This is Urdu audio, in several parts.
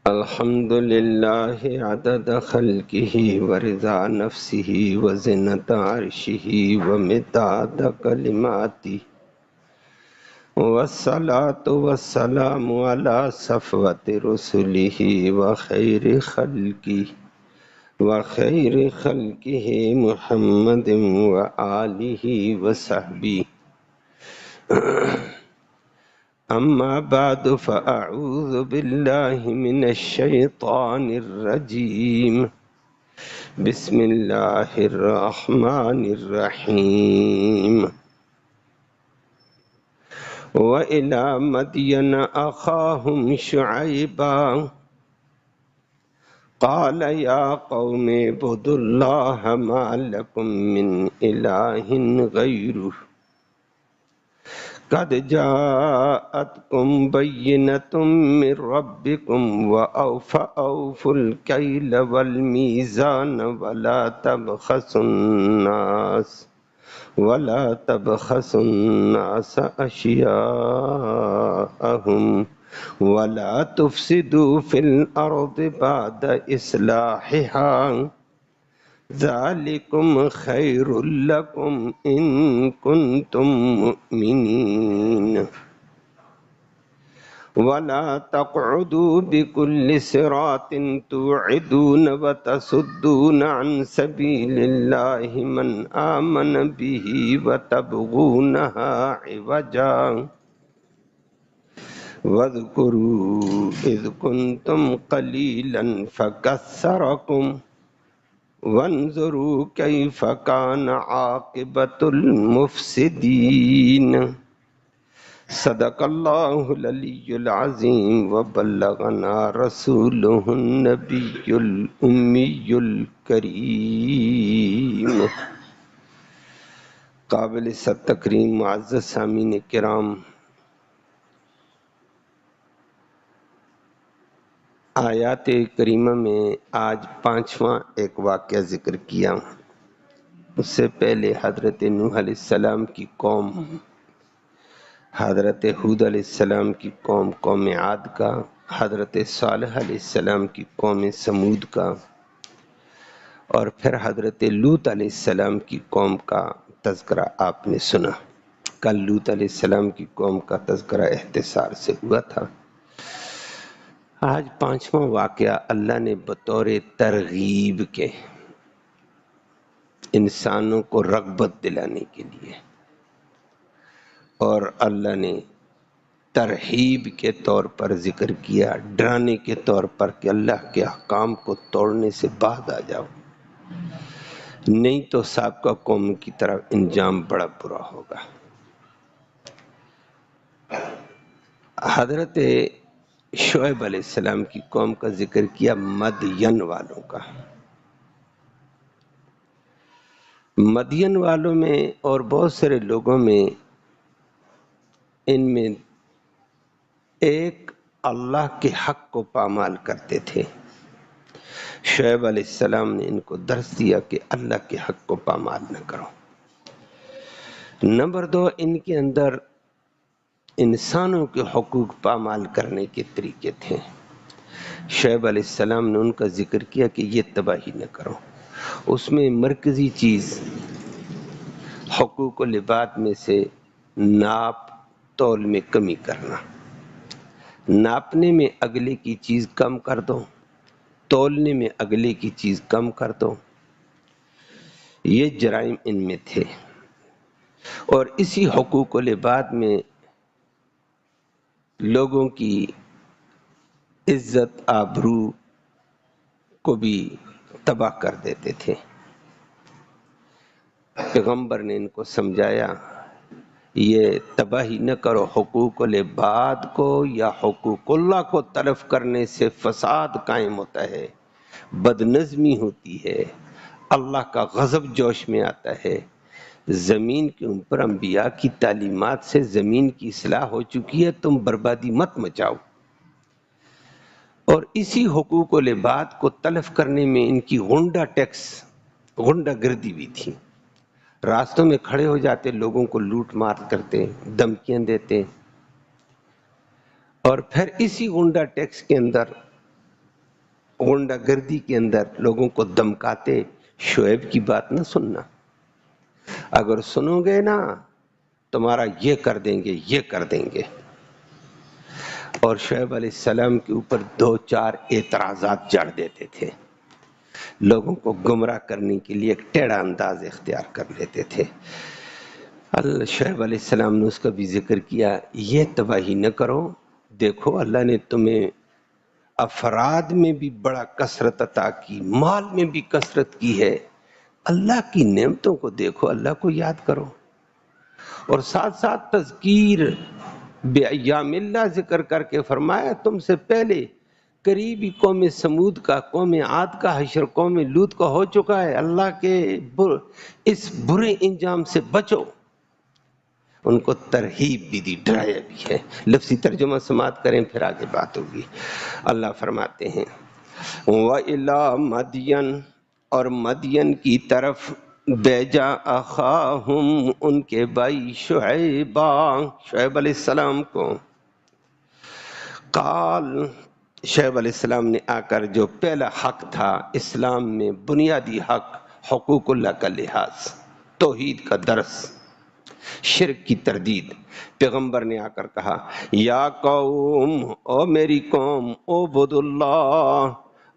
الحمد للہ عدد خلقہ ورضا نفسہ وزنت عرشہ ومداد کلماتہ والصلاة والسلام علی صفوت رسلہ وخیر خلقہ محمد وآلہ وصحبہ. اما بعد فاعوذ باللہ من الشیطان الرجیم. بسم اللہ الرحمن الرحیم. وإلى مدين أخاهم شعيبا قال يا قوم اعبدوا الله ما لكم من إله غيره قد جاءتكم بينة من ربكم وأوفوا الكيل والميزان ولا تبخسوا الناس أشياءهم ولا تفسدوا في الأرض بعد إصلاحها ذلكم خير لكم إن كنتم مؤمنين. ولا تقعدوا بكل صراط توعدون وتصدون عن سبيل الله من آمن به وتبغونها عوجا واذكروا إذ كنتم قليلا فكثركم وانظروا كيف كان عاقبة المفسدين. صدق اللہ العلی العظیم وبلغنا رسولہ النبی الامی الکریم. قابل تکریم معزز سامعین کرام، آیات کریمہ میں آج 5واں ایک واقعہ ذکر کیا. اس سے پہلے حضرت نوح علیہ السلام کی قوم، حضرت ہود علیہ السلام کی قوم قوم عاد کا، حضرت صالح علیہ السلام کی قوم سمود کا، اور پھر حضرت لوط علیہ السلام کی قوم کا تذکرہ آپ نے سنا. کل لوط علیہ السلام کی قوم کا تذکرہ اختصار سے ہوا تھا. آج 5واں واقعہ اللہ نے بطور ترغیب کے انسانوں کو رغبت دلانے کے لیے، اور اللہ نے ترہیب کے طور پر ذکر کیا، ڈرانے کے طور پر کہ اللہ کے احکام کو توڑنے سے باز آ جاؤ، نہیں تو سابقہ قوم کی طرف انجام بڑا برا ہوگا. حضرت شعیب علیہ السلام کی قوم کا ذکر کیا، مدین والوں کا. مدین والوں میں اور بہت سارے لوگوں میں، ان میں ایک اللہ کے حق کو پامال کرتے تھے. شعیب علیہ السلام نے ان کو درس دیا کہ اللہ کے حق کو پامال نہ کرو. نمبر 2، ان کے اندر انسانوں کے حقوق پامال کرنے کے طریقے تھے. شعیب علیہ السلام نے ان کا ذکر کیا کہ یہ تباہی نہ کرو. اس میں مرکزی چیز حقوق العباد میں سے ناپ تول میں کمی کرنا. ناپنے میں اگلے کی چیز کم کر دو، تولنے میں اگلے کی چیز کم کر دو. یہ جرائم ان میں تھے. اور اسی حقوق العباد میں لوگوں کی عزت آبرو کو بھی تباہ کر دیتے تھے. پیغمبر نے ان کو سمجھایا، یہ تباہی نہ کرو، حقوق العباد کو یا حقوق اللہ کو تلف کرنے سے فساد قائم ہوتا ہے، بدنظمی ہوتی ہے، اللہ کا غضب جوش میں آتا ہے. زمین کے اوپر انبیاء کی تعلیمات سے زمین کی اصلاح ہو چکی ہے، تم بربادی مت مچاؤ. اور اسی حقوق العباد کو تلف کرنے میں ان کی غنڈہ گردی بھی تھی. راستوں میں کھڑے ہو جاتے، لوگوں کو لوٹ مار کرتے، دھمکیاں دیتے، اور پھر اسی غنڈہ ٹیکس کے اندر غنڈہ گردی کے اندر لوگوں کو دمکاتے، شعیب کی بات نہ سننا، اگر سنو گے نا تمہارا یہ کر دیں گے، یہ کر دیں گے۔ اور شعیب علیہ السلام کے اوپر 2-4 اعتراضات جڑ دیتے تھے، لوگوں کو گمراہ کرنے کے لیے ایک ٹیڑھا انداز اختیار کر لیتے تھے۔ اللہ شعیب علیہ السلام نے اس کا بھی ذکر کیا، یہ تباہی نہ کرو، دیکھو اللہ نے تمہیں افراد میں بھی بڑا کثرت عطا کی، مال میں بھی کثرت کی ہے، اللہ کی نعمتوں کو دیکھو، اللہ کو یاد کرو۔ اور ساتھ ساتھ تذکیر بایام اللہ ذکر کر کے فرمایا تم سے پہلے قریبی قوم سمود کا، قوم عاد کا حشر قوم لوط کا ہو چکا ہے، اللہ کے اس برے انجام سے بچو، ان کو ترہیب بھی دی، ڈرایا بھی ہے۔ لفظی ترجمہ سماعت کریں پھر آگے بات ہوگی۔ اللہ فرماتے ہیں وَإِلَىٰ مَدْيَنَ، اور مدین کی طرف بیجا اخاہم، ان کے بھائی شعیبا، شعیب علیہ السلام کو۔ قال، شعیب علیہ السلام نے آ کر جو پہلا حق تھا اسلام میں، بنیادی حق حقوق اللہ کا لحاظ، توحید کا درس، شرک کی تردید، پیغمبر نے آ کر کہا یا قوم، او میری قوم، اعبدوا اللہ،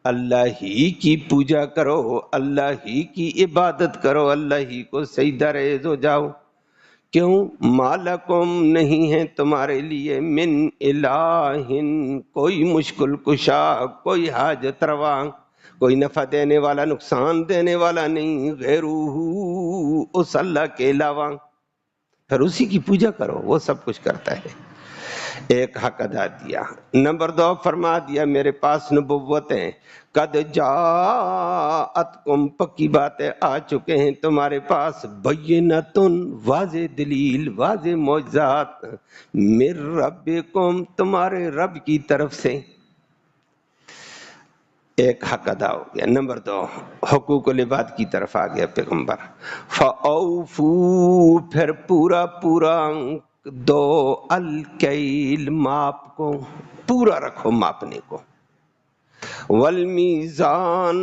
اللہ ہی کی پوجا کرو، اللہ ہی کی عبادت کرو، اللہ ہی کو سجدہ ریز ہو جاؤ۔ کیوں؟ مالکم، نہیں ہے تمہارے لیے، من الہ، کوئی مشکل کشا، کوئی حاجت روا، کوئی نفع دینے والا نقصان دینے والا نہیں، غیرہ، اس اللہ کے علاوہ، پھر اسی کی پوجا کرو، وہ سب کچھ کرتا ہے۔ ایک حق ادا دیا۔ نمبر 2 فرما دیا میرے پاس نبوت ہے، قد جاءتکم، پکی باتیں آ چکے ہیں تمہارے پاس، بینتن، واضح دلیل، واضح معجزات، من ربکم، تمہارے رب کی طرف سے۔ ایک حق ادا ہو گیا۔ نمبر 2 حقوق العباد کی طرف آ گیا پیغمبر۔ فَأَوْفُوا، پھر پورا پورا دو، الکیل، ماپ کو پورا رکھو، ماپنے کو، والمیزان،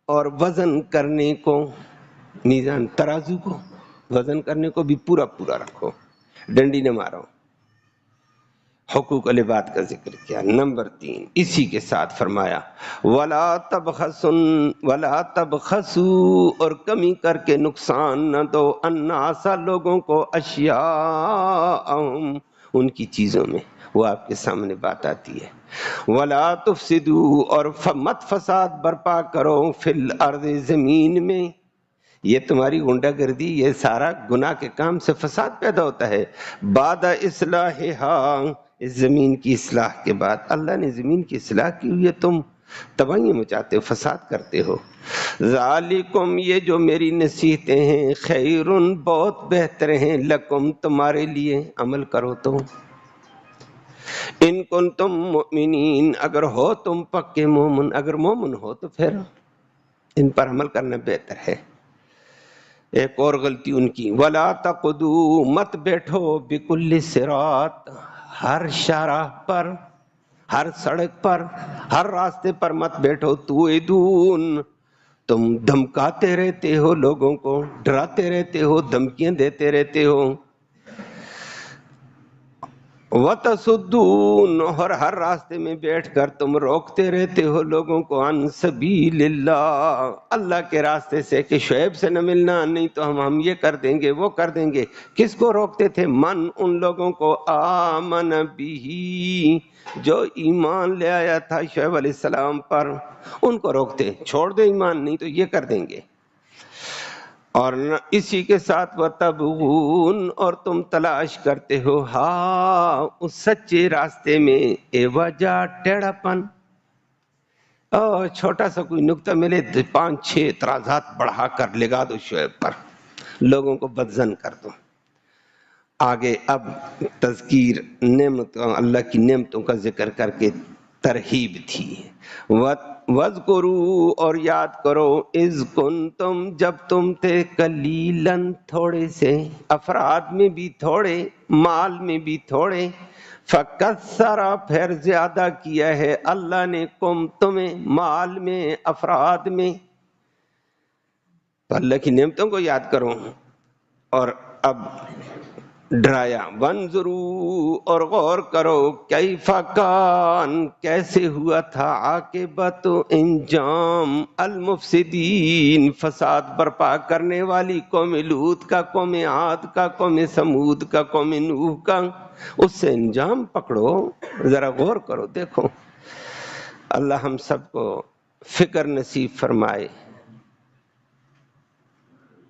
اور وزن کرنے کو، میزان ترازو کو وزن کرنے کو بھی پورا پورا رکھو، ڈنڈی نہ مارو۔ حقوق العباد کا ذکر کیا۔ نمبر 3 اسی کے ساتھ فرمایا وَلَا تَبْخَسُوا، اور کمی کر کے نقصان نہ دو، النَّاسَ، لوگوں کو، اشیاءہم، ان کی چیزوں میں، وہ آپ کے سامنے بات آتی ہے۔ وَلَا تُفْسِدُوا، اور مت فساد برپا کرو، فِی الْأَرْضِ، زمین میں۔ یہ تمہاری غنڈہ گردی، یہ سارا گناہ کے کام سے فساد پیدا ہوتا ہے۔ بعد اصلاحہا، اس زمین کی اصلاح کے بعد، اللہ نے زمین کی اصلاح کی ہوئی ہے، تم تباہیاں مچاتے ہو، فساد کرتے ہو۔ ذالکم، یہ جو میری نصیحتیں ہیں، خیرن، بہت بہتر ہیں، لکم، تمہارے لیے، عمل کرو تو۔ ان کنتم مؤمنین، اگر ہو تم پکے مومن، اگر مومن ہو تو پھر ان پر عمل کرنا بہتر ہے۔ ایک اور غلطی ان کی، وَلَا تَقْعُدُوا، مت بیٹھو، بِكُلِّ صِرَاطٍ، ہر شاہراہ پر، ہر سڑک پر، ہر راستے پر مت بیٹھو، تُوعِدُونَ، تم دھمکاتے رہتے ہو، لوگوں کو ڈراتے رہتے ہو، دھمکیاں دیتے رہتے ہو۔ وَتَصُدُّونَ، اور ہر راستے میں بیٹھ کر تم روکتے رہتے ہو لوگوں کو، عن سبیل اللہ، اللہ کے راستے سے، کہ شعیب سے نہ ملنا، نہیں تو ہم یہ کر دیں گے، وہ کر دیں گے۔ کس کو روکتے تھے؟ من، ان لوگوں کو، آمن بھی، جو ایمان لے آیا تھا شعیب علیہ السلام پر، ان کو روکتے، چھوڑ دے ایمان، نہیں تو یہ کر دیں گے۔ اور اسی کے ساتھ وَتَبْغُونَ، اور تم تلاش کرتے ہو، ہاں، اس سچے راستے میں، وجہ، ٹیڑھا پن، چھوٹا سا کوئی نکتہ ملے 5-6 اعتراضات بڑھا کر لگا دو شعیب پر، لوگوں کو بدظن کر دو۔ آگے اب تذکیر نعمت، اللہ کی نعمتوں کا ذکر کر کے ترہیب تھی۔ وَاذْكُرُوا، اور یاد کرو، اِذْ كُنْتُمْ، جب تم تھے، قلیلاً، تھوڑے سے، افراد میں بھی تھوڑے، مال میں بھی تھوڑے، فکثر پھر زیادہ کیا ہے اللہ نے کم تمہیں مال میں افراد میں. تو اللہ کی نعمتوں کو یاد کرو اور اب ڈرایا. وانظروا اور غور کرو کیف کان کیسے ہوا تھا عاقبت انجام المفسدین فساد برپا کرنے والی قوم لوط کا، قوم عاد کا، قوم سمود کا، قوم نوح کا. اس سے انجام پکڑو، ذرا غور کرو دیکھو. اللہ ہم سب کو فکر نصیب فرمائے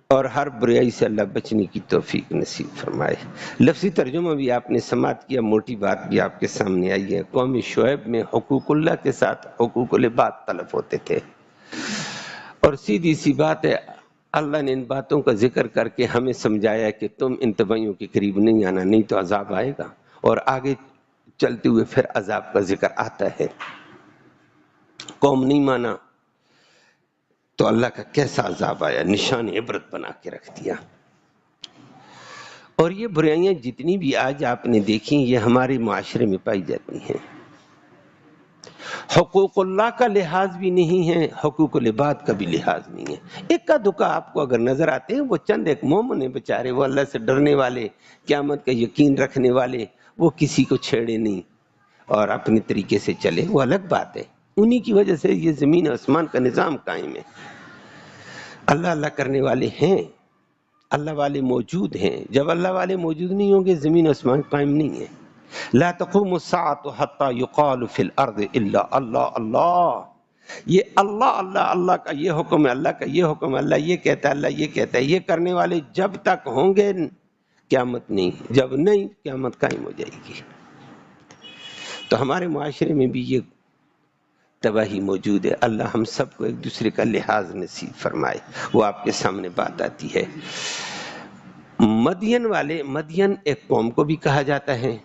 اور ہر برائی سے اللہ بچنے کی توفیق نصیب فرمائے. لفظی ترجمہ بھی آپ نے سماعت کیا، موٹی بات بھی آپ کے سامنے آئی ہے. قوم شعیب میں حقوق اللہ کے ساتھ حقوق العباد تلف ہوتے تھے، اور سیدھی سی بات ہے اللہ نے ان باتوں کا ذکر کر کے ہمیں سمجھایا کہ تم ان تبعیوں کے قریب نہیں آنا، نہیں تو عذاب آئے گا. اور آگے چلتے ہوئے پھر عذاب کا ذکر آتا ہے. قوم نہیں مانا تو اللہ کا کیسا عذاب آیا، نشان عبرت بنا کے رکھ دیا. اور یہ برائیاں جتنی بھی آج آپ نے دیکھی یہ ہمارے معاشرے میں پائی جاتی ہیں. حقوق اللہ کا لحاظ بھی نہیں ہے، حقوق العباد کا بھی لحاظ نہیں ہے. ایک کا دکا آپ کو اگر نظر آتے ہیں وہ چند ایک مومن ہیں بیچارے، وہ اللہ سے ڈرنے والے، قیامت کا یقین رکھنے والے، وہ کسی کو چھیڑے نہیں اور اپنے طریقے سے چلے، وہ الگ بات ہے. انہی کی وجہ سے یہ زمین آسمان کا نظام قائم ہے. اللہ اللہ کرنے والے ہیں، اللہ والے موجود ہیں. جب اللہ والے موجود نہیں ہوں گے زمین آسمان قائم نہیں ہے. لا تقوم الساعة حتى يقال في الارض الا اللہ اللہ. یہ اللہ اللہ اللہ کا یہ حکم ہے، اللہ کا یہ حکم ہے، اللہ یہ کہتا ہے، اللہ یہ کہتا ہے. یہ کرنے والے جب تک ہوں گے قیامت نہیں، جب نہیں قیامت قائم ہو جائے گی. تو ہمارے معاشرے میں بھی یہ تباہی موجود ہے. اللہ ہم سب کو ایک دوسرے کا لحاظ نصیب فرمائے. وہ آپ کے سامنے بات آتی ہے. مدین والے، مدین ایک قوم کو بھی کہا جاتا ہے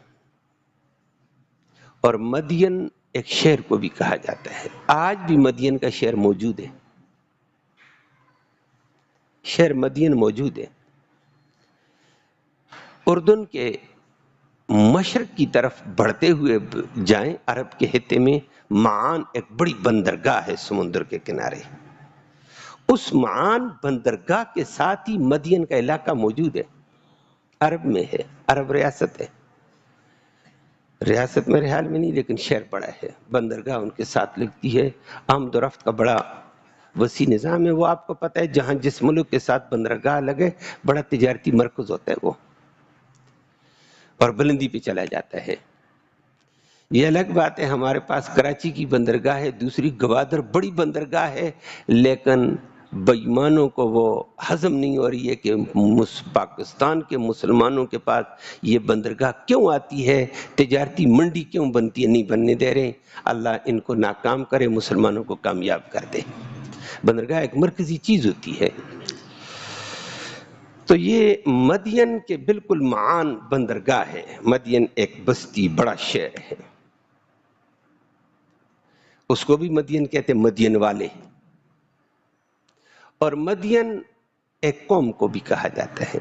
اور مدین ایک شہر کو بھی کہا جاتا ہے. آج بھی مدین کا شہر موجود ہے، شہر مدین موجود ہے. اردن کے مشرق کی طرف بڑھتے ہوئے جائیں، عرب کے خطے میں معان ایک بڑی بندرگاہ ہے سمندر کے کنارے. اس معان بندرگاہ کے ساتھ ہی مدین کا علاقہ موجود ہے، عرب میں ہے، عرب ریاست ہے. ریاست میرے حال میں نہیں لیکن شہر بڑا ہے، بندرگاہ ان کے ساتھ لگتی ہے. آمد و رفت کا بڑا وسیع نظام ہے. وہ آپ کو پتہ ہے جہاں جس ملک کے ساتھ بندرگاہ لگے بڑا تجارتی مرکز ہوتا ہے وہ، اور بلندی پہ چلا جاتا ہے. یہ الگ بات ہے ہمارے پاس کراچی کی بندرگاہ ہے، دوسری گوادر بڑی بندرگاہ ہے، لیکن بےایمانوں کو وہ ہضم نہیں ہو رہی ہے کہ پاکستان کے مسلمانوں کے پاس یہ بندرگاہ کیوں آتی ہے، تجارتی منڈی کیوں بنتی ہے. نہیں بننے دے رہے. اللہ ان کو ناکام کرے، مسلمانوں کو کامیاب کر دے. بندرگاہ ایک مرکزی چیز ہوتی ہے. تو یہ مدین کے بالکل معان بندرگاہ ہے. مدین ایک بستی، بڑا شہر ہے. اس کو بھی مدین کہتے ہیں، مدین والے. اور مدین ایک قوم کو بھی کہا جاتا ہے.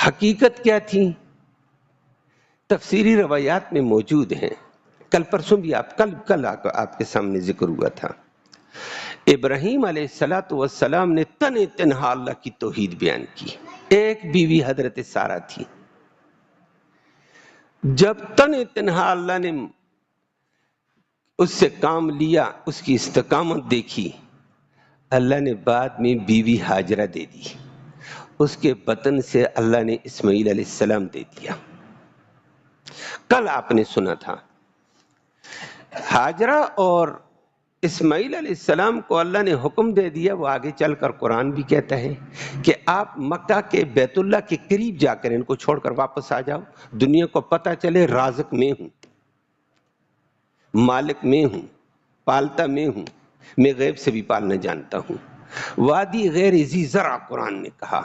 حقیقت کیا تھی تفسیری روایات میں موجود ہیں. کل پرسوں بھی کل آپ کے سامنے ذکر ہوا تھا. ابراہیم علیہ السلام نے تنہا اللہ کی توحید بیان کی. ایک بیوی حضرت سارہ تھی. جب تنہا اللہ نے اس سے کام لیا، اس کی استقامت دیکھی، اللہ نے بعد میں بیوی ہاجرہ دے دی. اس کے بطن سے اللہ نے اسماعیل علیہ السلام دے دیا. کل آپ نے سنا تھا ہاجرہ اور اسماعیل علیہ السلام کو اللہ نے حکم دے دیا. وہ آگے چل کر قرآن بھی کہتا ہے کہ آپ مکہ کے بیت اللہ کے قریب جا کر ان کو چھوڑ کر واپس آ جاؤ. دنیا کو پتہ چلے رازق میں ہوں، مالک میں ہوں، پالتا میں ہوں، میں غیب سے بھی پالنا جانتا ہوں. وادی غیر ذی زرع قرآن نے کہا،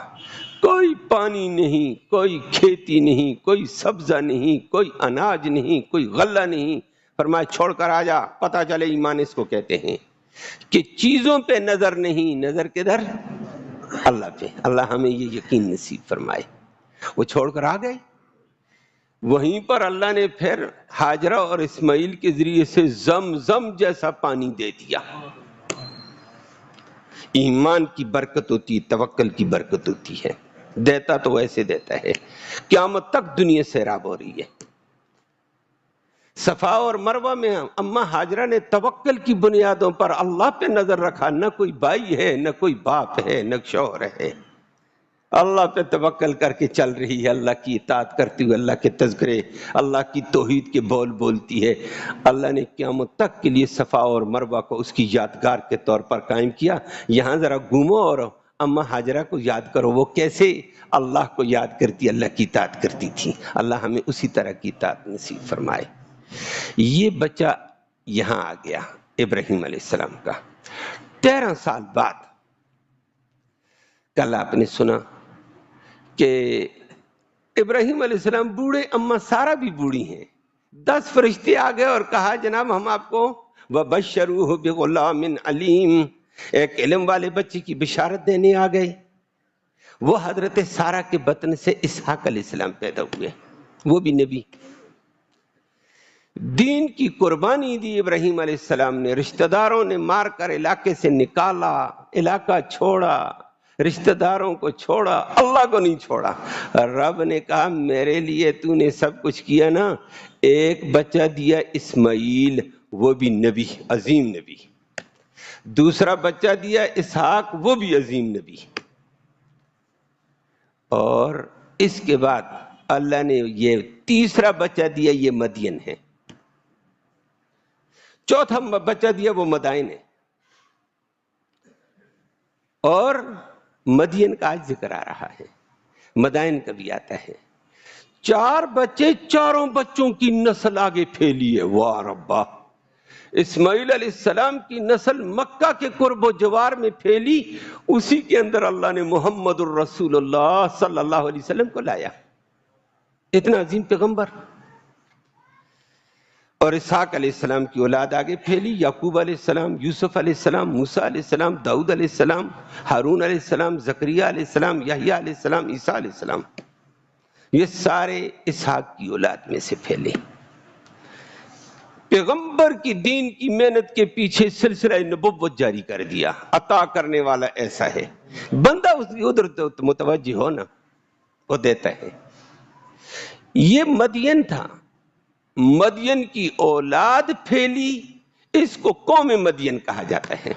کوئی پانی نہیں، کوئی کھیتی نہیں، کوئی سبزہ نہیں، کوئی اناج نہیں، کوئی غلہ نہیں. فرمایا چھوڑ کر آ جا. پتہ چلے ایمان اس کو کہتے ہیں کہ چیزوں پہ نظر نہیں، نظر کدھر؟ اللہ پہ. اللہ ہمیں یہ یقین نصیب فرمائے. وہ چھوڑ کر آ گئے. وہیں پر اللہ نے پھر ہاجرہ اور اسماعیل کے ذریعے سے زمزم جیسا پانی دے دیا۔ ایمان کی برکت ہوتی ہے، توکل کی برکت ہوتی ہے، دیتا تو ایسے دیتا ہے، قیامت تک دنیا سیراب ہو رہی ہے۔ صفا اور مروہ میں اماں ہاجرہ نے توکل کی بنیادوں پر اللہ پہ نظر رکھا، نہ کوئی بھائی ہے، نہ کوئی باپ ہے، نہ شوہر ہے، اللہ پہ توکل کر کے چل رہی ہے، اللہ کی اطاعت کرتی ہوئے اللہ کے تذکرے، اللہ کی توحید کے بول بولتی ہے۔ اللہ نے قیامت تک کے لیے صفا اور مروہ کو اس کی یادگار کے طور پر قائم کیا۔ یہاں ذرا گھومو اور اماں ہاجرہ کو یاد کرو، وہ کیسے اللہ کو یاد کرتی، اللہ کی اطاعت کرتی تھی۔ اللہ ہمیں اسی طرح کی اطاعت نصیب فرمائے۔ یہ بچہ یہاں آ گیا ابراہیم علیہ السلام کا 13 سال بعد۔ کل آپ نے سنا کہ ابراہیم علیہ السلام بوڑھے، اماں سارا بھی بوڑھی ہیں، 10 فرشتے آ گئے اور کہا جناب ہم آپ کو وَبَشَّرُوهُ بِغُلَامٍ عَلِيمٍ، ایک علم والے بچے کی بشارت دینے آ گئے۔ وہ حضرت سارا کے بطن سے اسحاق علیہ السلام پیدا ہوئے، وہ بھی نبی۔ دین کی قربانی دی ابراہیم علیہ السلام نے، رشتہ داروں نے مار کر علاقے سے نکالا، علاقہ چھوڑا، رشتہ داروں کو چھوڑا، اللہ کو نہیں چھوڑا۔ رب نے کہا میرے لیے تو نے سب کچھ کیا نا، ایک بچہ دیا اسماعیل، وہ بھی نبی، عظیم نبی، دوسرا بچہ دیا اسحاق، وہ بھی عظیم نبی، اور اس کے بعد اللہ نے یہ تیسرا بچہ دیا، یہ مدین ہے، چوتھا بچہ دیا وہ مدائن ہے، اور مدین کا آج ذکر آ رہا ہے، مدائن کا بھی آتا ہے۔ 4 بچے، چاروں بچوں کی نسل آگے پھیلی ہے، واہ ربا۔ اسماعیل علیہ السلام کی نسل مکہ کے قرب و جوار میں پھیلی، اسی کے اندر اللہ نے محمد الرسول اللہ صلی اللہ علیہ وسلم کو لایا، اتنا عظیم پیغمبر۔ اور اسحاق علیہ السلام کی اولاد آگے پھیلی، یعقوب علیہ السلام، یوسف علیہ السلام، موسیٰ علیہ السلام، داؤد علیہ السلام، ہارون علیہ السلام، زکریا علیہ السلام، یحییٰ علیہ السلام، عیسیٰ علیہ السلام، یہ سارے اسحاق کی اولاد میں سے پھیلے۔ پیغمبر کی دین کی محنت کے پیچھے سلسلہ نبوت جاری کر دیا۔ عطا کرنے والا ایسا ہے، بندہ اس کی ادھر متوجہ ہو نا، وہ دیتا ہے۔ یہ مدین تھا، مدین کی اولاد پھیلی، اس کو قوم مدین کہا جاتا ہے۔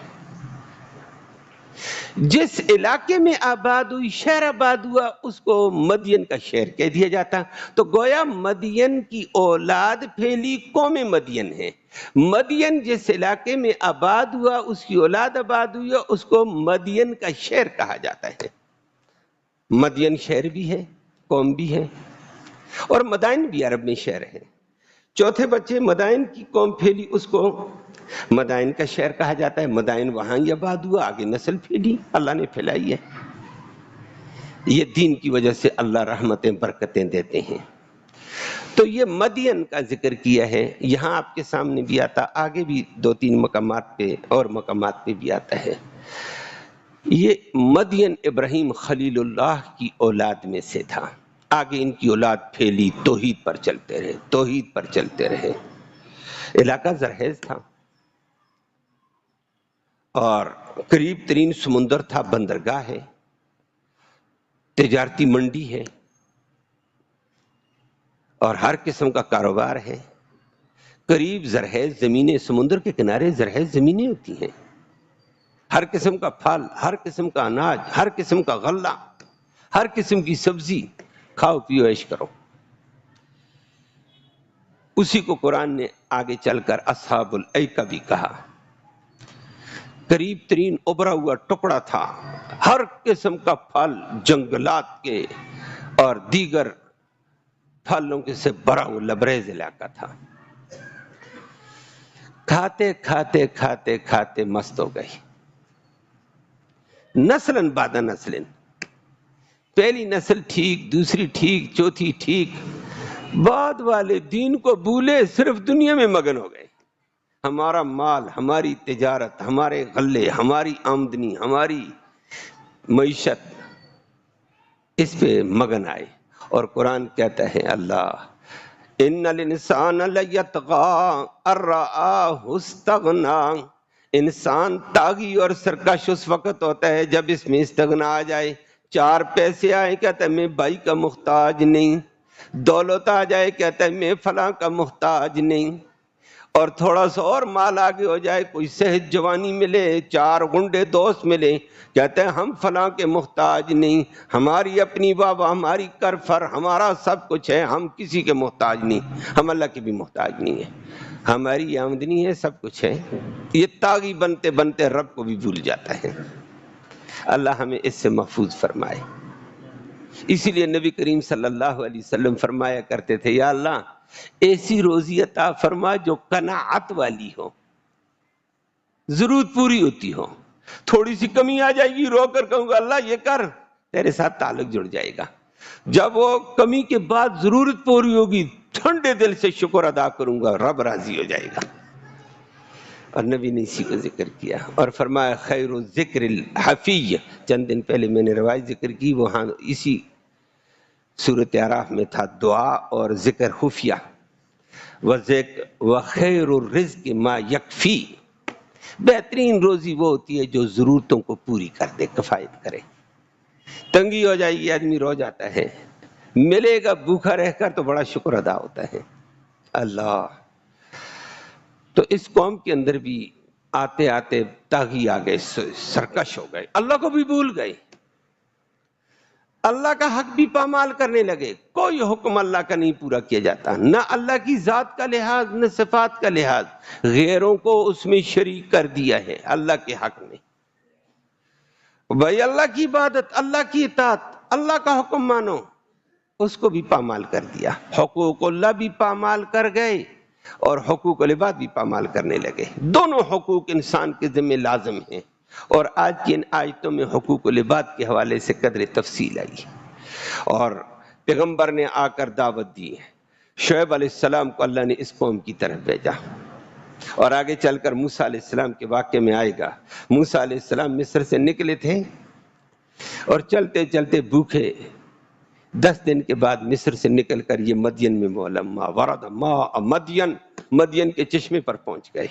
جس علاقے میں آباد ہوئی، شہر آباد ہوا، اس کو مدین کا شہر کہہ دیا جاتا۔ تو گویا مدین کی اولاد پھیلی، قوم مدین ہے۔ مدین جس علاقے میں آباد ہوا، اس کی اولاد آباد ہوئی، اس کو مدین کا شہر کہا جاتا ہے۔ مدین شہر بھی ہے، قوم بھی ہے، اور مدائن بھی عرب میں شہر ہے۔ چوتھے بچے مدائن کی قوم پھیلی، اس کو مدائن کا شہر کہا جاتا ہے۔ مدائن وہاں ہی آباد ہوا، آگے نسل پھیلی، اللہ نے پھیلائی ہے۔ یہ دین کی وجہ سے اللہ رحمتیں برکتیں دیتے ہیں۔ تو یہ مدین کا ذکر کیا ہے، یہاں آپ کے سامنے بھی آتا، آگے بھی 2-3 مقامات پہ اور مقامات پہ بھی آتا ہے۔ یہ مدین ابراہیم خلیل اللہ کی اولاد میں سے تھا۔ آگے ان کی اولاد پھیلی، توحید پر چلتے رہے، توحید پر چلتے رہے۔ علاقہ زرخیز تھا اور قریب ترین سمندر تھا، بندرگاہ ہے، تجارتی منڈی ہے، اور ہر قسم کا کاروبار ہے۔ قریب زرخیز زمینیں، سمندر کے کنارے زرخیز زمینیں ہوتی ہیں، ہر قسم کا پھل، ہر قسم کا اناج، ہر قسم کا غلہ، ہر قسم کی سبزی، کھاؤ پیو عیش کرو۔ اسی کو قرآن نے آگے چل کر اصحاب الایکہ بھی کہا۔ قریب ترین ابھرا ہوا ٹکڑا تھا، ہر قسم کا پھل جنگلات کے اور دیگر پھلوں کے سے بھرا ہوا لبریز علاقہ تھا۔ کھاتے کھاتے کھاتے کھاتے مست ہو گئی، نسلاً بعد نسلاً، پہلی نسل ٹھیک، دوسری ٹھیک، چوتھی ٹھیک، بعد والے دین کو بھولے، صرف دنیا میں مگن ہو گئے۔ ہمارا مال، ہماری تجارت، ہمارے غلے، ہماری آمدنی، ہماری معیشت، اس پہ مگن آئے۔ اور قرآن کہتا ہے اللہ ان الانسان لیطغی ان رآہ استغنا، انسان طاغی اور سرکش اس وقت ہوتا ہے جب اس میں استغنا آ جائے، 4 پیسے آئے کہتا ہے میں بھائی کا محتاج نہیں، دولت آ جائے کہتا ہے میں فلاں کا محتاج نہیں، اور تھوڑا سا اور مال آگے ہو جائے، کوئی صحت جوانی ملے، 4 غنڈے دوست ملے، کہتے ہیں ہم فلاں کے محتاج نہیں، ہماری اپنی بابا، ہماری کر فر، ہمارا سب کچھ ہے، ہم کسی کے محتاج نہیں، ہم اللہ کے بھی محتاج نہیں ہیں، ہماری آمدنی ہے، سب کچھ ہے۔ یہ طاغی بنتے بنتے رب کو بھی بھول جاتا ہے۔ اللہ ہمیں اس سے محفوظ فرمائے۔ اسی لیے نبی کریم صلی اللہ علیہ وسلم فرمایا کرتے تھے، یا اللہ ایسی روزی عطا فرما جو قناعت والی ہو، ضرورت پوری ہوتی ہو، تھوڑی سی کمی آ جائے گی رو کر کہوں گا اللہ یہ کر، تیرے ساتھ تعلق جڑ جائے گا، جب وہ کمی کے بعد ضرورت پوری ہوگی ٹھنڈے دل سے شکر ادا کروں گا، رب راضی ہو جائے گا۔ اور نبی نے اسی کو ذکر کیا اور فرمایا خیر الذکر الحفی، چند دن پہلے میں نے روایت ذکر کی، وہاں اسی سورۃ اعراف میں تھا، دعا اور ذکر خفیہ، وخیر الرزق ما یکفی، بہترین روزی وہ ہوتی ہے جو ضرورتوں کو پوری کر دے، کفایت کرے۔ تنگی ہو جائے گی آدمی رو جاتا ہے، ملے گا بھوکا رہ کر تو بڑا شکر ادا ہوتا ہے۔ اللہ تو اس قوم کے اندر بھی آتے آتے طاغی آ گئے، سرکش ہو گئے، اللہ کو بھی بھول گئے، اللہ کا حق بھی پامال کرنے لگے، کوئی حکم اللہ کا نہیں پورا کیا جاتا، نہ اللہ کی ذات کا لحاظ نہ صفات کا لحاظ، غیروں کو اس میں شریک کر دیا ہے اللہ کے حق میں۔ بھائی اللہ کی عبادت، اللہ کی اطاعت، اللہ کا حکم مانو، اس کو بھی پامال کر دیا، حقوق اللہ بھی پامال کر گئے اور حقوق العباد بھی پامال کرنے لگے۔ دونوں حقوق انسان کے ذمہ لازم ہیں، اور آج کی ان آیتوں میں حقوق العباد کے حوالے سے قدر تفصیل آئی، اور پیغمبر نے آ کر دعوت دی، شعیب علیہ السلام کو اللہ نے اس قوم کی طرف بھیجا، اور آگے چل کر موسیٰ علیہ السلام کے واقعے میں آئے گا۔ موسیٰ علیہ السلام مصر سے نکلے تھے اور چلتے چلتے بھوکے 10 دن کے بعد مصر سے نکل کر یہ مدین میں مولما ورد ماء مدین کے چشمے پر پہنچ گئے۔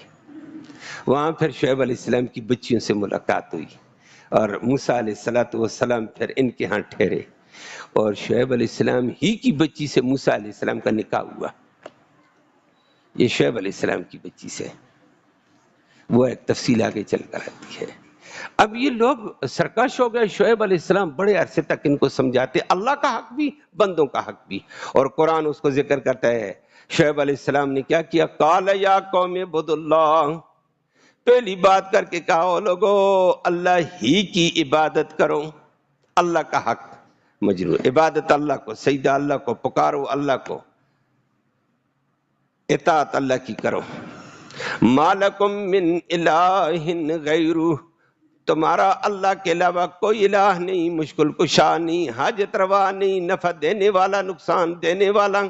وہاں پھر شعیب علیہ السلام کی بچیوں سے ملاقات ہوئی، اور موسیٰ علیہ السلام پھر ان کے ہاں ٹھہرے، اور شعیب علیہ السلام ہی کی بچی سے موسیٰ علیہ السلام کا نکاح ہوا۔ یہ شعیب علیہ السلام کی بچی سے، وہ ایک تفصیل آگے چل کر آتی ہے۔ اب یہ لوگ سرکش ہو گئے، شعیب علیہ السلام بڑے عرصے تک ان کو سمجھاتے، اللہ کا حق بھی بندوں کا حق بھی، اور قرآن اس کو ذکر کرتا ہے۔ شعیب علیہ السلام نے کیا کیا؟ قال یا قوم اعبدوا اللہ، پہلی بات کر کے کہا او لوگو اللہ ہی کی عبادت کرو، اللہ کا حق مجرور، عبادت اللہ کو، سجدہ اللہ کو، پکارو اللہ کو، اطاعت اللہ کی کرو۔ ما لکم من الہ غیرہ، تمہارا اللہ کے علاوہ کوئی الہ نہیں، مشکل کشا نہیں، حاجت روا نہیں، نفع دینے والا نقصان دینے والا،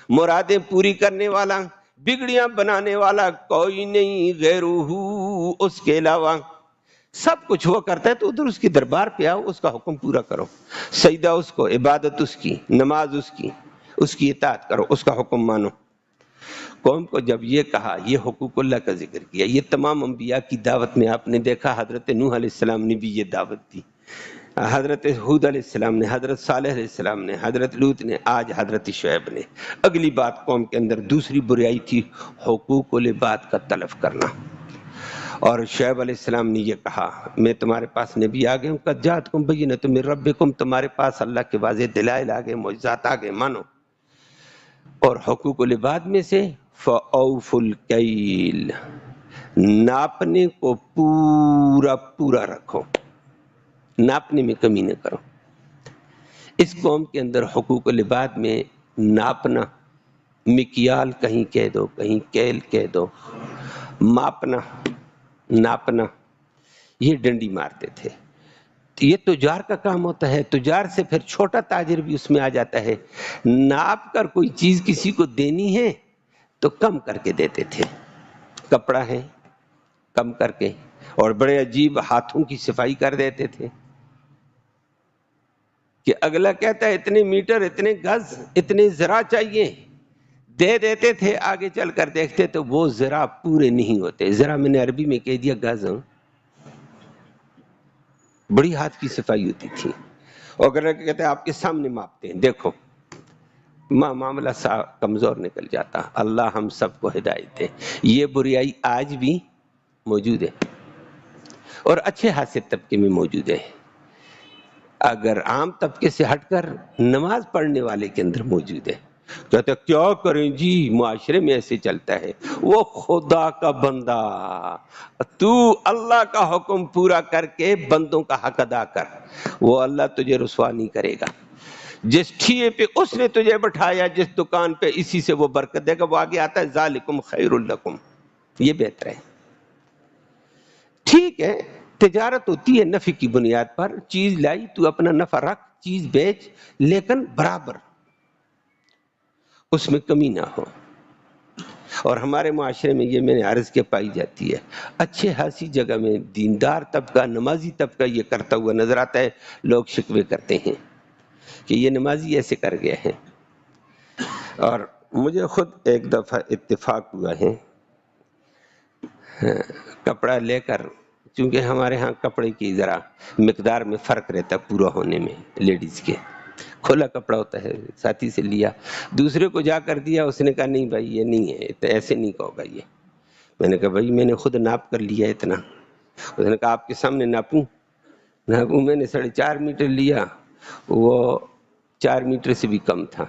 مرادیں پوری کرنے والا، بگڑیاں بنانے والا کوئی نہیں، غیرہ اس کے علاوہ، سب کچھ وہ کرتا ہے، تو ادھر اس کی دربار پہ آؤ، اس کا حکم پورا کرو، سجدہ اس کو، عبادت اس کی، نماز اس کی اطاعت کرو، اس کا حکم مانو۔ قوم کو جب یہ کہا، یہ حقوق اللہ کا ذکر کیا، یہ تمام انبیاء کی دعوت میں آپ نے دیکھا، حضرت نوح علیہ السلام نے بھی یہ دعوت دی، حضرت ہود علیہ السلام نے، حضرت صالح علیہ السلام نے، حضرت لوط نے، آج حضرت شعیب نے۔ اگلی بات قوم کے اندر دوسری برائی تھی حقوق العباد کا تلف کرنا، اور شعیب علیہ السلام نے یہ کہا میں تمہارے پاس نبی آ گئے ہوں، قد جاءتکم بینۃ من ربکم، تمہارے پاس اللہ کے واضح دلائل آ گئے، معجزات آ گئے، مانو۔ اور حقوق العباد میں سے فَأَوْفُوا الْكَيْلَ، ناپنے کو پورا پورا رکھو، ناپنے میں کمی نہ کرو۔ اس قوم کے اندر حقوق العباد میں ناپنا، مکیال کہیں کہہ دو، کہیں کیل کہہ دو، ماپنا، ناپنا، یہ ڈنڈی مارتے تھے۔ یہ تجار کا کام ہوتا ہے، تجار سے پھر چھوٹا تاجر بھی اس میں آ جاتا ہے، ناپ کر کوئی چیز کسی کو دینی ہے تو کم کر کے دیتے تھے، کپڑا ہے کم کر کے، اور بڑے عجیب ہاتھوں کی صفائی کر دیتے تھے کہ اگلا کہتا ہے اتنے میٹر، اتنے گز، اتنے ذرا چاہیے، دے دیتے تھے، آگے چل کر دیکھتے تو وہ ذرا پورے نہیں ہوتے. ذرا میں نے عربی میں کہہ دیا گازوں، بڑی ہاتھ کی صفائی ہوتی تھی. اور اگر کہتے ہیں آپ کے سامنے ماپتے ہیں، دیکھو معاملہ کمزور نکل جاتا. اللہ ہم سب کو ہدایت دے. یہ بریائی آج بھی موجود ہے اور اچھے خاصے طبقے میں موجود ہے. اگر عام طبقے سے ہٹ کر نماز پڑھنے والے کے اندر موجود ہے. کہتے کیا کریں جی، معاشرے میں ایسے چلتا ہے. وہ خدا کا بندہ، تو اللہ کا حکم پورا کر کے بندوں کا حق ادا کر، وہ اللہ تجھے رسوا نہیں کرے گا. جس ٹھیے پہ اس نے تجھے بٹھایا، جس دکان پہ، اسی سے وہ برکت دے گا. وہ آگے آتا ہے ذالکم خیر لکم، یہ بہتر ہے. ٹھیک ہے، تجارت ہوتی ہے نفع کی بنیاد پر. چیز لائی تو اپنا نفع رکھ، چیز بیچ، لیکن برابر، اس میں کمی نہ ہو. اور ہمارے معاشرے میں یہ میں نے عرض کے پائی جاتی ہے. اچھے خاصی جگہ میں دیندار طبقہ، نمازی طبقہ یہ کرتا ہوا نظر آتا ہے. لوگ شکوے کرتے ہیں کہ یہ نمازی ایسے کر گئے ہیں. اور مجھے خود ایک دفعہ اتفاق ہوا ہے، کپڑا لے کر، چونکہ ہمارے ہاں کپڑے کی ذرا مقدار میں فرق رہتا ہے پورا ہونے میں. لیڈیز کے کھلا کپڑا ہوتا ہے، ساتھی سے لیا، دوسرے کو جا کر دیا. اس نے کہا نہیں بھائی یہ نہیں ہے، تو ایسے نہیں کہو بھائی. میں نے کہا بھائی میں نے خود ناپ کر لیا اتنا. اس نے کہا آپ کے سامنے ناپوں؟ میں نے 4.5 میٹر لیا، وہ 4 میٹر سے بھی کم تھا.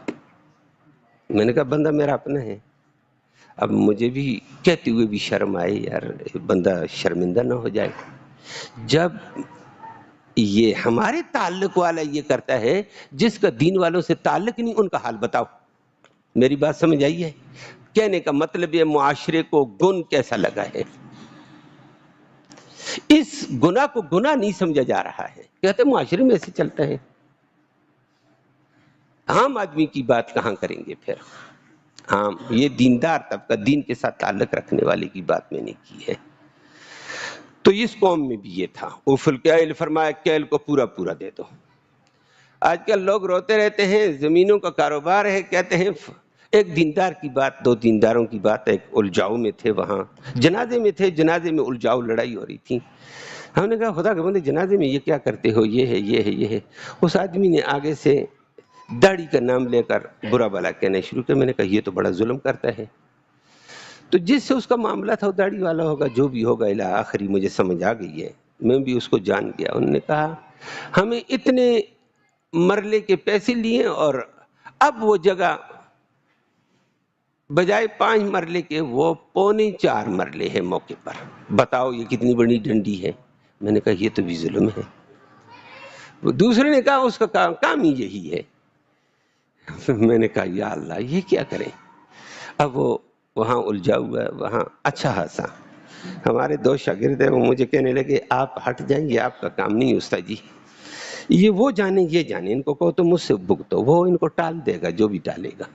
میں نے کہا بندہ میرا اپنا ہے. اب مجھے بھی کہتے ہوئے بھی شرم آئے، یار بندہ شرمندہ نہ ہو جائے. جب یہ ہمارے تعلق والا یہ کرتا ہے، جس کا دین والوں سے تعلق نہیں، ان کا حال بتاؤ. میری بات سمجھ آئی ہے؟ کہنے کا مطلب یہ معاشرے کو گن کیسا لگا ہے. اس گناہ کو گناہ نہیں سمجھا جا رہا ہے. کہتے معاشرے میں ایسے چلتا ہے. عام آدمی کی بات کہاں کریں گے پھر؟ عام یہ دیندار طبقہ، دین کے ساتھ تعلق رکھنے والے کی بات میں نے کی ہے. تو اس قوم میں بھی یہ تھا. اوف الکیل، فرمایا کیل کو پورا پورا دے دو. آج کل لوگ روتے رہتے ہیں، زمینوں کا کاروبار ہے، کہتے ہیں ایک دیندار کی بات، 2 دینداروں کی بات. ایک الجاؤ میں تھے، وہاں جنازے میں تھے، جنازے میں الجاؤ لڑائی ہو رہی تھی. ہم نے کہا خدا کے بندے جنازے میں یہ کیا کرتے ہو؟ یہ ہے یہ ہے یہ ہے. اس آدمی نے آگے سے داڑھی کا نام لے کر برا بلا کہنا شروع کیا. میں نے کہا یہ تو بڑا ظلم کرتا ہے. تو جس سے اس کا معاملہ تھا وہ داڑھی والا ہوگا، جو بھی ہوگا، الی آخری مجھے سمجھ آ گئی ہے. میں بھی اس کو جان گیا. انہوں نے کہا ہمیں اتنے مرلے کے پیسے لیے اور اب وہ جگہ بجائے 5 مرلے کے وہ 3.25 مرلے ہے موقع پر. بتاؤ یہ کتنی بڑی ڈنڈی ہے. میں نے کہا یہ تو بھی ظلم ہے. وہ دوسرے نے کہا اس کا کام ہی یہی ہے. میں نے کہا یا اللہ یہ کیا کریں. اب وہ وہاں الجھا ہوا ہے. وہاں اچھا خاصا ہمارے 2 شاگرد ہیں، وہ مجھے کہنے لگے آپ ہٹ جائیں، یہ آپ کا کام نہیں استاد جی. یہ وہ جانے یہ جانے، ان کو کہو تو مجھ سے بھگتو، وہ ان کو ٹال دے گا جو بھی ٹالے گا.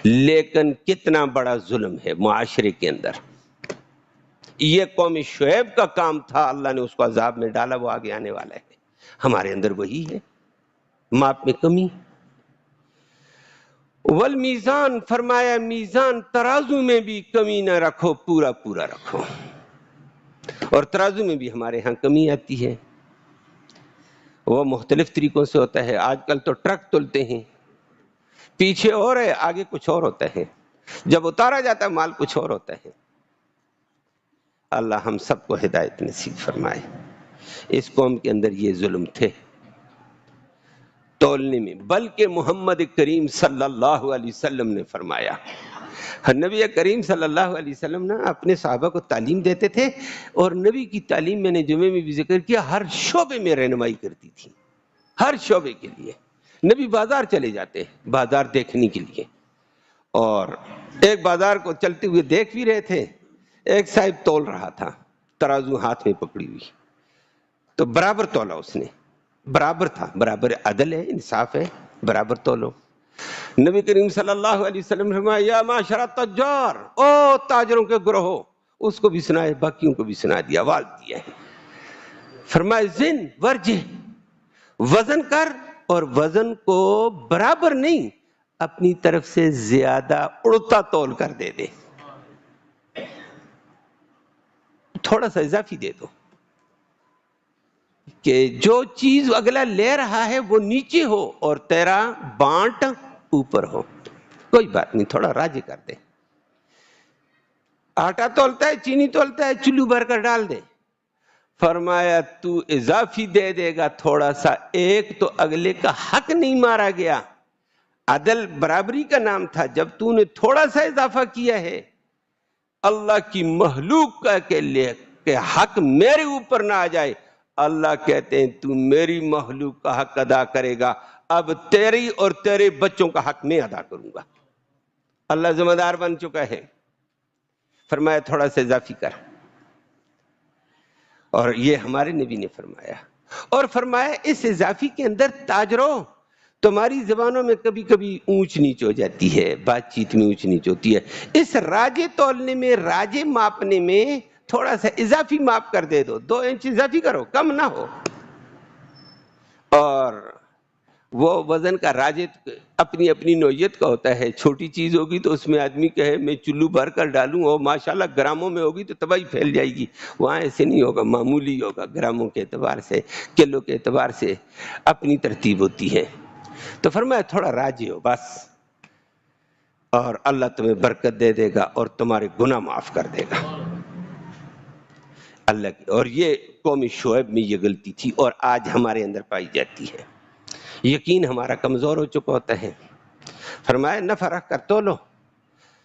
لیکن کتنا بڑا ظلم ہے معاشرے کے اندر. یہ قوم شعیب کا کام تھا، اللہ نے اس کو عذاب میں ڈالا، وہ آگے آنے والا ہے. ہمارے اندر وہی ہے، ماپ میں کمی. والمیزان، فرمایا میزان ترازو میں بھی کمی نہ رکھو، پورا پورا رکھو. اور ترازو میں بھی ہمارے ہاں کمی آتی ہے. وہ مختلف طریقوں سے ہوتا ہے. آج کل تو ٹرک تلتے ہیں، پیچھے اور ہے آگے کچھ اور ہوتا ہے. جب اتارا جاتا ہے مال کچھ اور ہوتا ہے. اللہ ہم سب کو ہدایت نصیب فرمائے. اس قوم کے اندر یہ ظلم تھے تولنے میں. بلکہ محمد کریم صلی اللہ علیہ وسلم نے فرمایا، نبی کریم صلی اللہ علیہ وسلم نا اپنے صحابہ کو تعلیم دیتے تھے. اور نبی کی تعلیم میں نے جمعے میں بھی ذکر کیا، ہر شعبے میں رہنمائی کرتی تھی. ہر شعبے کے لیے نبی بازار چلے جاتے، بازار دیکھنے کے لیے. اور ایک بازار کو چلتے ہوئے دیکھ بھی رہے تھے، ایک صاحب تول رہا تھا، ترازو ہاتھ میں پکڑی ہوئی. تو برابر تولا اس نے، برابر تھا، برابر عدل ہے، انصاف ہے، برابر تولو. نبی کریم صلی اللہ علیہ وسلم نے فرمایا یا معاشر التجار، او تاجروں کے گروہ. اس کو بھی سنائے، باقیوں کو بھی سنا دیا، آواز دیا ہے. فرمایا زن ورجہ، وزن کر، اور وزن کو برابر نہیں، اپنی طرف سے زیادہ اڑتا تول کر دے دے، تھوڑا سا اضافی دے دو کہ جو چیز اگلا لے رہا ہے وہ نیچے ہو اور تیرا بانٹ اوپر ہو. کوئی بات نہیں، تھوڑا راضی کر دے. آٹا تولتا ہے، چینی تولتا ہے، چلو بھر کر ڈال دے. فرمایا تو اضافی دے دے گا تھوڑا سا، ایک تو اگلے کا حق نہیں مارا گیا. عدل برابری کا نام تھا. جب تو نے تھوڑا سا اضافہ کیا ہے اللہ کی مخلوق کا کہ حق میرے اوپر نہ آ جائے، اللہ کہتے ہیں تو میری مخلوق کا حق ادا کرے گا، اب تیری اور تیرے بچوں کا حق میں ادا کروں گا. اللہ ذمہ دار بن چکا ہے. فرمایا تھوڑا سا اضافی کر. اور یہ ہمارے نبی نے فرمایا. اور فرمایا اس اضافی کے اندر تاج رہو. تمہاری زبانوں میں کبھی کبھی اونچ نیچ ہو جاتی ہے، بات چیت میں اونچ نیچ ہوتی ہے، اس راجے تولنے میں، راجے ماپنے میں تھوڑا سا اضافی ماپ کر دے دو، 2 انچ اضافی کرو، کم نہ ہو. اور وہ وزن کا راجے اپنی اپنی نوعیت کا ہوتا ہے. چھوٹی چیز ہوگی تو اس میں آدمی کہے میں چلو بھر کر ڈالوں، اور ماشاءاللہ گراموں میں ہوگی تو تباہی پھیل جائے گی. وہاں ایسے نہیں ہوگا، معمولی ہوگا. گراموں کے اعتبار سے، کلو کے اعتبار سے اپنی ترتیب ہوتی ہے. تو فرمایا تھوڑا راجی ہو بس، اور اللہ تمہیں برکت دے دے گا اور تمہارے گناہ معاف کر دے گا. اللہ کی. اور یہ قوم شعیب میں یہ غلطی تھی اور آج ہمارے اندر پائی جاتی ہے. یقین ہمارا کمزور ہو چکا ہوتا ہے. فرمایا نفع رکھ کر تولو،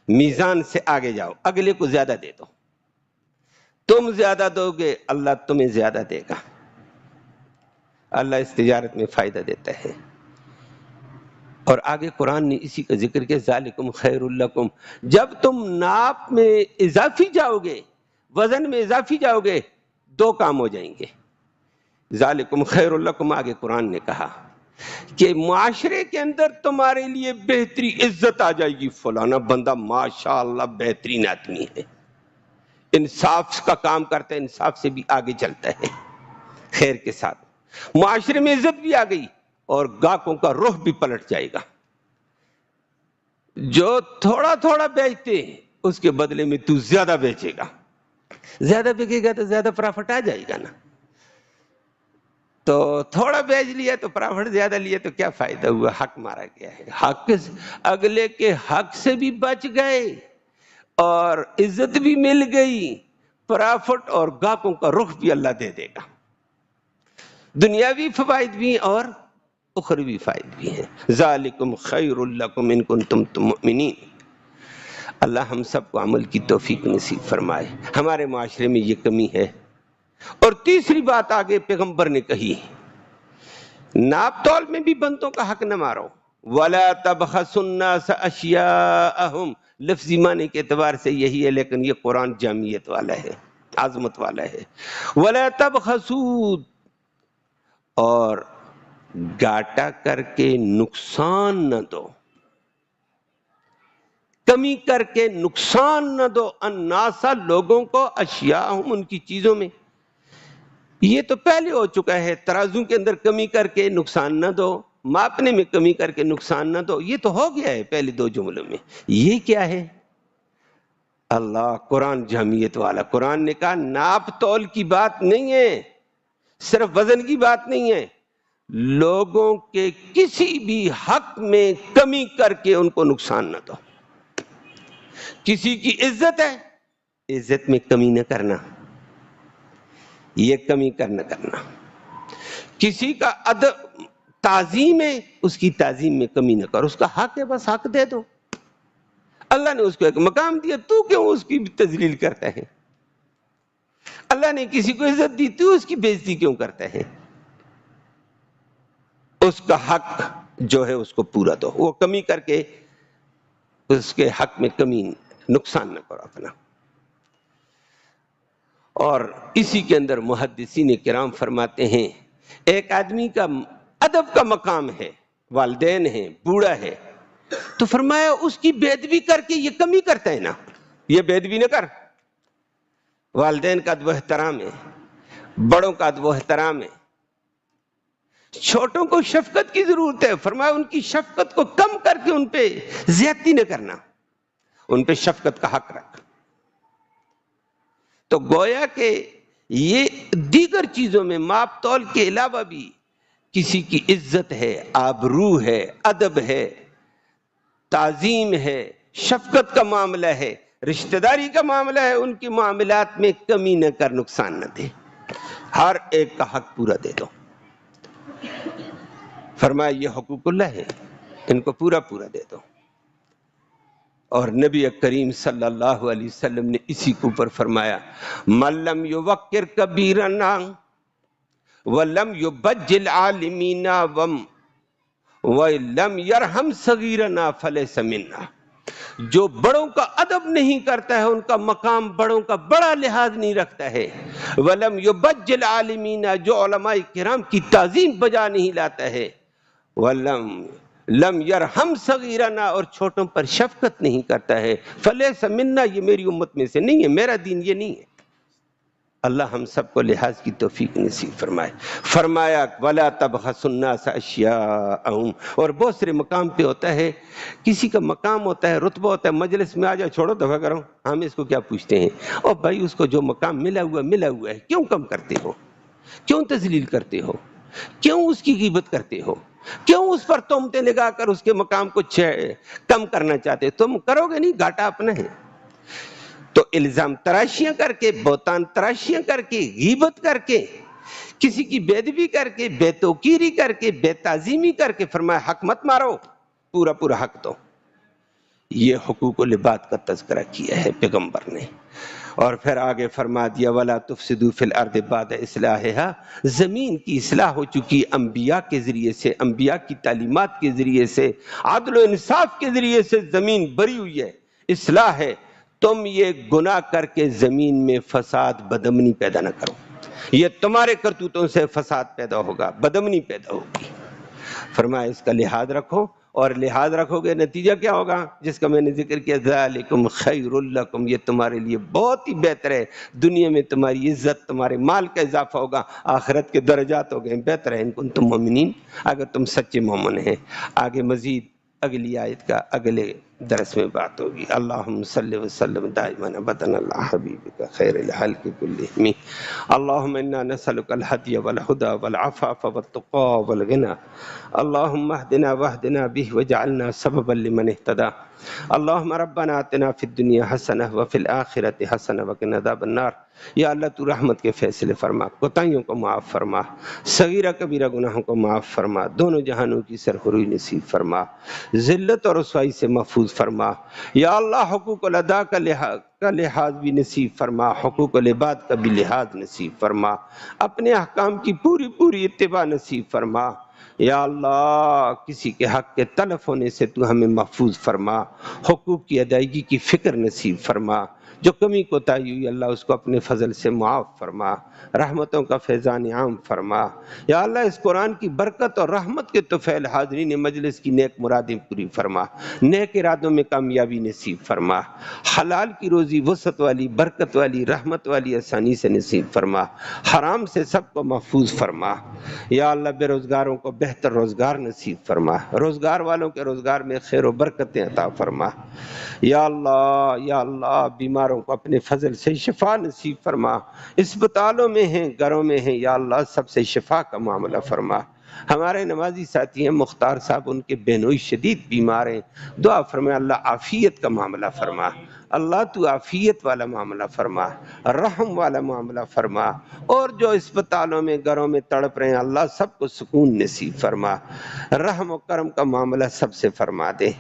میزان سے آگے جاؤ، اگلے کو زیادہ دے دو. تم زیادہ دو گے اللہ تمہیں زیادہ دے گا. اللہ اس تجارت میں فائدہ دیتا ہے. اور آگے قرآن نے اسی کا ذکر کیا، ذالکم خیر لکم. جب تم ناپ میں اضافی جاؤ گے، وزن میں اضافی جاؤ گے، 2 کام ہو جائیں گے. ذالکم خیر لکم آگے قرآن نے کہا کہ معاشرے کے اندر تمہارے لیے بہتری، عزت آ جائے گی. فلانا بندہ ماشاءاللہ بہترین آدمی ہے، انصاف کا کام کرتا ہے، انصاف سے بھی آگے چلتا ہے، خیر کے ساتھ. معاشرے میں عزت بھی آ گئی اور گاہکوں کا رخ بھی پلٹ جائے گا. جو تھوڑا تھوڑا بیچتے اس کے بدلے میں تو زیادہ بیچے گا، زیادہ بکے گا تو زیادہ پرافٹ آ جائے گا نا. تو تھوڑا بیچ لیا تو پرافٹ زیادہ لیا تو کیا فائدہ ہوا؟ حق مارا گیا ہے. حق اگلے کے حق سے بھی بچ گئے اور عزت بھی مل گئی، پرافٹ اور گاہکوں کا رخ بھی اللہ دے دے گا. دنیاوی فوائد بھی اور اخروی فائد بھی ہیں. ذالکم خیر لکم ان کنتم مؤمنین. اللہ ہم سب کو عمل کی توفیق نصیب فرمائے. ہمارے معاشرے میں یہ کمی ہے. اور تیسری بات آگے پیغمبر نے کہی، ناپ تول میں بھی بندوں کا حق نہ مارو. وَلَا تَبْخَسُوا النَّاسَ أَشْيَاءَهُمْ. لفظی معنی کے اعتبار سے یہی ہے، لیکن یہ قرآن جامعیت والا ہے، عظمت والا ہے. وَلَا تَبْخَسُوا، اور گاٹا کر کے نقصان نہ دو، کمی کر کے نقصان نہ دو، الناسا لوگوں کو، اشیاءہم ان کی چیزوں میں. یہ تو پہلے ہو چکا ہے. ترازو کے اندر کمی کر کے نقصان نہ دو، ماپنے میں کمی کر کے نقصان نہ دو، یہ تو ہو گیا ہے پہلے 2 جملوں میں. یہ کیا ہے؟ اللہ قرآن جامعیت والا. قرآن نے کہا ناپ تول کی بات نہیں ہے، صرف وزن کی بات نہیں ہے، لوگوں کے کسی بھی حق میں کمی کر کے ان کو نقصان نہ دو. کسی کی عزت ہے، عزت میں کمی نہ کرنا، یہ کمی کرنا. کسی کا ادب تعظیم ہے، اس کی تعظیم میں کمی نہ کرو. اس کا حق ہے بس حق دے دو. اللہ نے اس کو ایک مقام دیا، تو کیوں اس کی تذلیل کرتا ہے؟ اللہ نے کسی کو عزت دی، تو اس کی بےعزتی کیوں کرتا ہے؟ اس کا حق جو ہے اس کو پورا دو. وہ کمی کر کے اس کے حق میں کمی، نقصان نہ کرو اپنا. اور اسی کے اندر محدثین کرام فرماتے ہیں ایک آدمی کا ادب کا مقام ہے، والدین ہیں، بوڑھا ہے، تو فرمایا اس کی بے ادبی کر کے یہ کمی کرتا ہے نا، یہ بے ادبی نہ کر. والدین کا ادب و احترام ہے، بڑوں کا ادب و احترام ہے. چھوٹوں کو شفقت کی ضرورت ہے، فرمایا ان کی شفقت کو کم کر کے ان پہ زیادتی نہ کرنا، ان پہ شفقت کا حق رکھ۔ تو گویا کہ یہ دیگر چیزوں میں ماپ تول کے علاوہ بھی کسی کی عزت ہے، آبرو ہے، ادب ہے، تعظیم ہے، شفقت کا معاملہ ہے، رشتہ داری کا معاملہ ہے، ان کی معاملات میں کمی نہ کر، نقصان نہ دے، ہر ایک کا حق پورا دے دو۔ فرمایا یہ حقوق اللہ ہے، ان کو پورا پورا دے دو۔ اور نبی کریم صلی اللہ علیہ وسلم نے اسی کے اوپر فرمایا من لم یوقر کبیرنا ولم یبجل عالمینا ولم یرحم صغیرنا فلیس منا۔ جو بڑوں کا ادب نہیں کرتا ہے، ان کا مقام بڑوں کا بڑا لحاظ نہیں رکھتا ہے، ولم یبجل عالمینا، جو علماء کرام کی تعظیم بجا نہیں لاتا ہے، لم یرحم صغیرنا، اور چھوٹوں پر شفقت نہیں کرتا ہے، فلیس منا، یہ میری امت میں سے نہیں ہے، میرا دین یہ نہیں ہے۔ اللہ ہم سب کو لحاظ کی توفیق نصیب فرمائے۔ فرمایا وَلَا تَبْخَسُوا النَّاسَ أَشْيَاءَهُمْ، اور بہت سارے مقام پہ ہوتا ہے، کسی کا مقام ہوتا ہے، رتبہ ہوتا ہے، مجلس میں آ جاؤ، چھوڑو دفعہ کرو، ہم اس کو کیا پوچھتے ہیں، اور بھائی اس کو جو مقام ملا ہوا ہے، کیوں کم کرتے ہو، کیوں تذلیل کرتے ہو، کیوں اس کی غیبت کرتے ہو، کیوں اس پر تہمتیں لگا کر اس کے مقام کو کم کرنا چاہتے ہو؟ تم کرو گے نہیں، گھاٹا اپنا ہے۔ تو الزام تراشیاں کر کے، بہتان تراشیاں کر کے، غیبت کر کے، کسی کی بے ادبی کر کے، بے توقیری کر کے، بے تعظیمی کر کے، فرمایا حق مت مارو، پورا پورا حق دو۔ یہ حقوق العباد کا تذکرہ کیا ہے پیغمبر نے، اور پھر آگے فرما دیا وَلَا تُفْسِدُوا فِي الْأَرْضِ بَعْدَ إِصْلَاحِهَا، زمین کی اصلاح ہو چکی انبیاء کے ذریعے سے، انبیاء کی تعلیمات کے ذریعے سے، عدل و انصاف کے ذریعے سے زمین بری ہوئی ہے، اصلاح ہے، تم یہ گناہ کر کے زمین میں فساد بدامنی پیدا نہ کرو، یہ تمہارے کرتوتوں سے فساد پیدا ہوگا، بدامنی پیدا ہوگی۔ فرمایا اس کا لحاظ رکھو، اور لحاظ رکھو گے نتیجہ کیا ہوگا، جس کا میں نے ذکر کیا ذالکم خیر لکم، یہ تمہارے لیے بہت ہی بہتر ہے، دنیا میں تمہاری عزت، تمہارے مال کا اضافہ ہوگا، آخرت کے درجات ہو گئے بہتر ہے، ان کنتم مومنین، اگر تم سچے مومن ہیں۔ آگے مزید اگلی آیت کا اگلے درس میں بات ہوگی۔ اللہم صلی وسلم دائما ابدا علی حبیبک خیر الخلق کلہم، اللہم انا نسألک الہدی والہدی والعفاف والتقی والغنی، اللہم اہدنا واہدنا بہ وجعلنا سببا لمن اہتدی، اللہم ربنا آتنا فی الدنیا حسنہ وفی الآخرۃ حسنہ وقنا عذاب النار۔ یا اللہ تو رحمت کے فیصلے فرما، کوتاہیوں کو معاف فرما، صغیرہ کبیرہ گناہوں کو معاف فرما، دونوں جہانوں کی سرخروئی نصیب فرما، ذلت اور رسوائی سے محفوظ فرما۔ یا اللہ حقوق الادا کا لحاظ بھی نصیب فرما، حقوق العباد کا بھی لحاظ نصیب فرما، اپنے احکام کی پوری پوری اتباع نصیب فرما۔ یا اللہ کسی کے حق کے تلف ہونے سے تو ہمیں محفوظ فرما، حقوق کی ادائیگی کی فکر نصیب فرما، جو کمی کوتاہی ہوئی اللہ اس کو اپنے فضل سے معاف فرما، رحمتوں کا فیضان عام فرما۔ یا اللہ اس قرآن کی برکت اور رحمت کے طفیل حاضرین مجلس کی نیک مرادیں پوری فرما، نیک ارادوں میں کامیابی نصیب فرما، حلال کی روزی وسعت والی، برکت والی، رحمت والی آسانی سے نصیب فرما، حرام سے سب کو محفوظ فرما۔ یا اللہ بے روزگاروں کو بہتر روزگار نصیب فرما، روزگار والوں کے روزگار میں خیر و برکتیں عطا فرما۔ یا اللہ بیماروں کو اپنے فضل سے شفا نصیب فرما، اسپتالوں میں ہیں، گھروں میں ہیں، یا اللہ سب سے شفا کا معاملہ فرما۔ ہمارے نمازی ساتھی ہیں مختار صاحب، ان کے بہنوئی شدید بیمار ہیں، دعا فرما اللہ عافیت کا معاملہ فرما، اللہ تو عافیت والا معاملہ فرما، رحم والا معاملہ فرما، اور جو اسپتالوں میں گھروں میں تڑپ رہے ہیں اللہ سب کو سکون نصیب فرما، رحم و کرم کا معاملہ سب سے فرما دے۔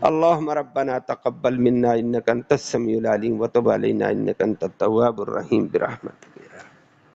اللہم ربنا تقبل منا انک انت السمیع العلیم وتب علینا انک انت التواب الرحیم برحمتک۔